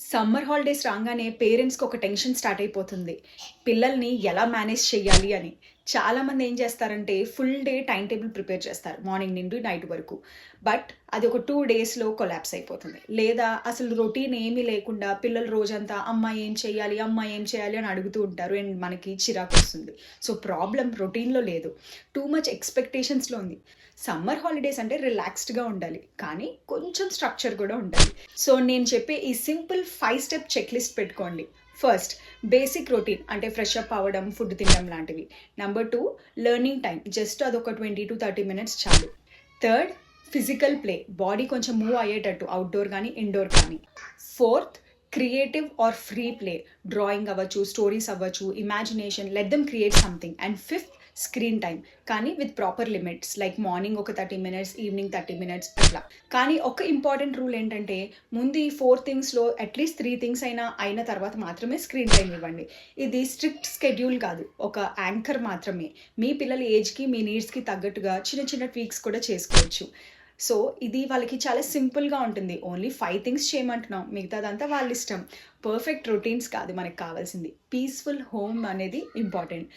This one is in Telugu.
సమ్మర్ హాలిడేస్ రాగానే పేరెంట్స్‌కి ఒక టెన్షన్ స్టార్ట్ అయిపోతుంది. పిల్లల్ని ఎలా మేనేజ్ చేయాలి అని. చాలామంది ఏం చేస్తారంటే full day time table prepare చేస్తారు. మార్నింగ్ నుండి నైట్ వరకు. బట్ అది ఒక 2 డేస్‌లో కొలాప్స్ అయిపోతుంది. లేదా అసలు రొటీన్ ఏమీ లేకుండా పిల్లలు రోజంతా అమ్మ ఏం చేయాలి? అమ్మ ఏం చేయాలి? అని అడుగుతూ ఉంటారు. అండ్ మనకి చిరాకొస్తుంది. సో, ప్రాబ్లమ్ రొటీన్‌లో లేదు. టూ మచ్ ఎక్స్‌పెక్టేషన్స్‌లో ఉంది. సమ్మర్ హాలిడేస్ అంటే రిలాక్స్డ్‌గా ఉండాలి. కానీ కొంచెం స్ట్రక్చర్ కూడా ఉండాలి. సో, నేను చెప్పే ఈ సింపుల్ 5 స్టెప్ చెక్ లిస్ట్ పెట్టుకోండి. ఫస్ట్ బేసిక్ రొటీన్ అంటే ఫ్రెష్ అప్ అవ్వడం, ఫుడ్ తినడం లాంటివి. నంబర్ 2 లెర్నింగ్ టైమ్ జస్ట్ అదొక 20-30 మినిట్స్ చాలు. థర్డ్ ఫిజికల్ ప్లే బాడీ కొంచెం మూవ్ అయ్యేటట్టు అవుట్‌డోర్ కానీ, ఇండోర్ కానీ. Fourth creative or free play drawing అవ్వచ్చు, స్టోరీస్ అవ్వచ్చు, imagination let them create something. And fifth screen time కానీ with proper limits like morning ఒక 30 మినిట్స్, ఈవినింగ్ 30 మినిట్స్ అట్లా. కానీ ఒక ఇంపార్టెంట్ రూల్ ఏంటంటే ముందు ఈ 4 థింగ్స్‌లో అట్‌లీస్ట్ 3 థింగ్స్ అయిన తర్వాత మాత్రమే స్క్రీన్ టైమ్ ఇవ్వండి. ఇది స్ట్రిక్ట్ స్కెడ్యూల్ కాదు. ఒక యాంకర్ మాత్రమే. మీ పిల్లల ఏజ్‌కి, మీ నీడ్స్‌కి తగ్గట్టుగా చిన్న చిన్న ట్వీక్స్ కూడా చేసుకోవచ్చు. సో, ఇది వాళ్ళకి చాలా సింపుల్‌గా ఉంటుంది. ఓన్లీ 5 థింగ్స్ చేయమంటున్నాం. మిగతాదంతా వాళ్ళిష్టం. పర్ఫెక్ట్ రొటీన్స్ కాదు మనకు కావాల్సింది. పీస్‌ఫుల్ హోమ్ అనేది ఇంపార్టెంట్.